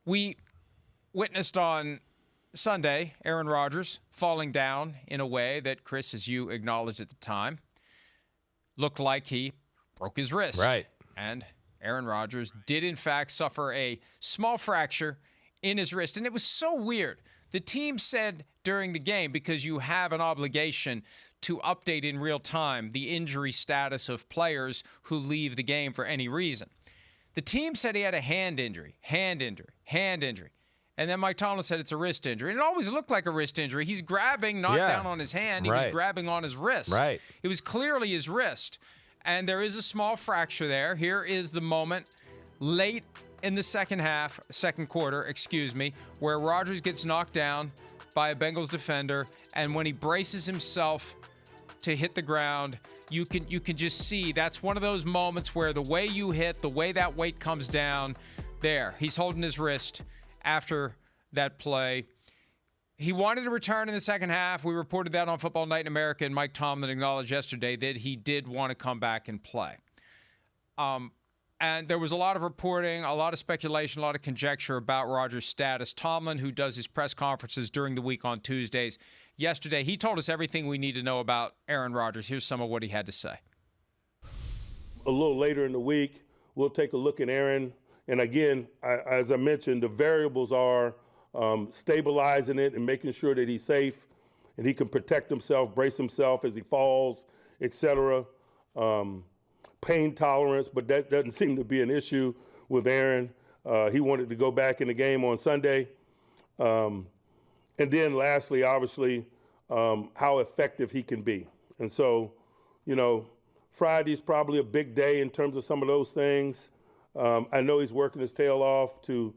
We witnessed on Sunday Aaron Rodgers falling down in a way that, Chris, as you acknowledged at the time, looked like he broke his wrist. Right. And Aaron Rodgers did, in fact, suffer a small fracture in his wrist. And it was so weird. The team said during the game, because you have an obligation to update in real time the injury status of players who leave the game for any reason. The team said he had a hand injury. And then Mike Tomlin said it's a wrist injury. And it always looked like a wrist injury. He's grabbing not down on his hand. He was grabbing on his wrist. Right. It was clearly his wrist. And there is a small fracture there. Here is the moment late in the second quarter, where Rodgers gets knocked down by a Bengals defender. And when he braces himself to hit the ground, you can just see that's one of those moments where the way you hit, the way that weight comes down, there. He's holding his wrist after that play. He wanted to return in the second half. We reported that on Football Night in America, and Mike Tomlin acknowledged yesterday that he did want to come back and play. And there was a lot of reporting, a lot of speculation, a lot of conjecture about Rodgers' status. Tomlin, who does his press conferences during the week on Tuesdays, yesterday, he told us everything we need to know about Aaron Rodgers. Here's some of what he had to say. A little later in the week, we'll take a look at Aaron. And again, as I mentioned, the variables are stabilizing it and making sure that he's safe and he can protect himself, brace himself as he falls, etc. Pain tolerance, but that doesn't seem to be an issue with Aaron. He wanted to go back in the game on Sunday. And then lastly, obviously, how effective he can be. And so, Friday's probably a big day in terms of some of those things. I know he's working his tail off to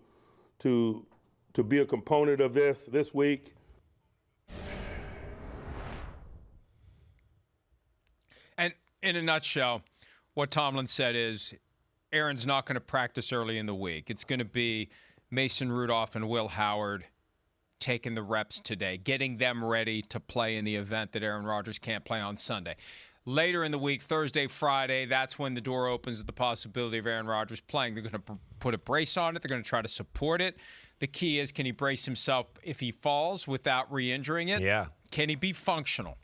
be a component of this week. And in a nutshell, what Tomlin said is Aaron's not going to practice early in the week. It's going to be Mason Rudolph and Will Howard taking the reps today, getting them ready to play in the event that Aaron Rodgers can't play on Sunday. Later in the week, Thursday, Friday, that's when the door opens to the possibility of Aaron Rodgers playing. They're going to put a brace on it. They're going to try to support it. The key is, can he brace himself if he falls without re-injuring it? Yeah. Can he be functional?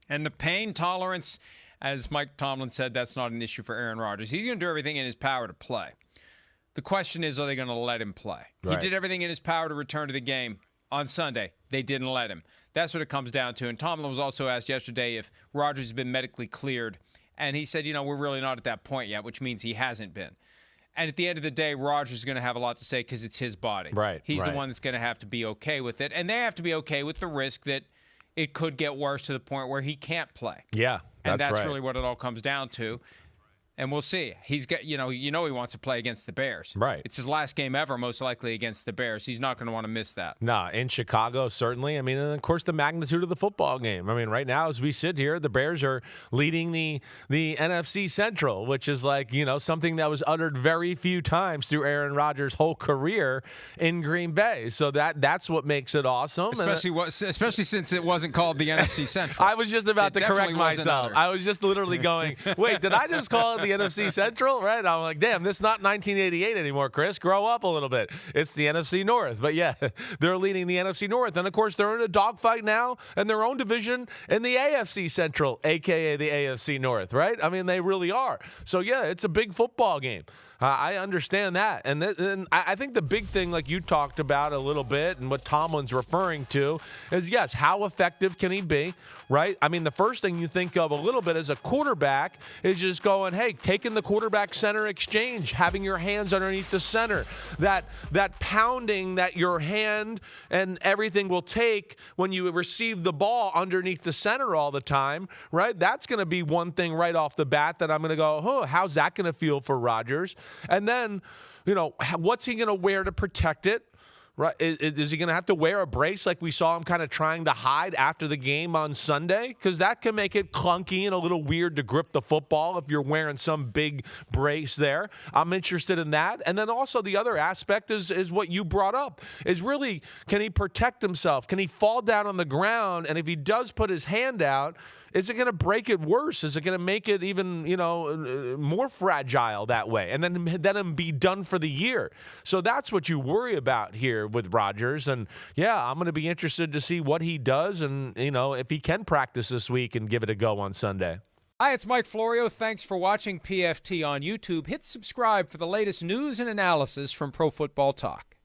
And the pain tolerance, as Mike Tomlin said, that's not an issue for Aaron Rodgers. He's going to do everything in his power to play. The question is, are they going to let him play? Right. He did everything in his power to return to the game on Sunday. They didn't let him. That's what it comes down to. And Tomlin was also asked yesterday if Rodgers has been medically cleared. And he said, we're really not at that point yet, which means he hasn't been. And at the end of the day, Rodgers is going to have a lot to say because it's his body. Right. He's the one that's going to have to be okay with it. And they have to be okay with the risk that it could get worse to the point where he can't play. Yeah, that's right. really what it all comes down to. And we'll see. He's got, he wants to play against the Bears. Right. It's his last game ever, most likely against the Bears. He's not going to want to miss that. Nah, in Chicago, certainly. I mean, and of course, the magnitude of the football game. I mean, right now, as we sit here, the Bears are leading the NFC Central, which is like, something that was uttered very few times through Aaron Rodgers' whole career in Green Bay. So that's what makes it awesome. Especially since it wasn't called the NFC Central. I was just about to correct myself. I was just literally going, wait, did I just call it the NFC Central? Right? I'm like, damn, this is not 1988 anymore, Chris. Grow up a little bit. It's the NFC North. But yeah, they're leading the NFC North. And of course, they're in a dogfight now in their own division in the AFC Central, a.k.a. the AFC North, right? I mean, they really are. So yeah, it's a big football game. I understand that. And I think the big thing, like you talked about a little bit and what Tomlin's referring to is, yes, how effective can he be, right? I mean, the first thing you think of a little bit as a quarterback is just going, hey, taking the quarterback center exchange, having your hands underneath the center, that pounding that your hand and everything will take when you receive the ball underneath the center all the time, right? That's going to be one thing right off the bat that I'm going to go, how's that going to feel for Rodgers? And then, what's he going to wear to protect it? Right? Is he going to have to wear a brace like we saw him kind of trying to hide after the game on Sunday? Because that can make it clunky and a little weird to grip the football if you're wearing some big brace there. I'm interested in that. And then also the other aspect is what you brought up, is really, can he protect himself? Can he fall down on the ground? And if he does put his hand out, is it going to break it worse? Is it going to make it even, more fragile that way? And then him be done for the year. So that's what you worry about here with Rodgers. And yeah, I'm going to be interested to see what he does and, if he can practice this week and give it a go on Sunday. Hi, it's Mike Florio. Thanks for watching PFT on YouTube. Hit subscribe for the latest news and analysis from Pro Football Talk.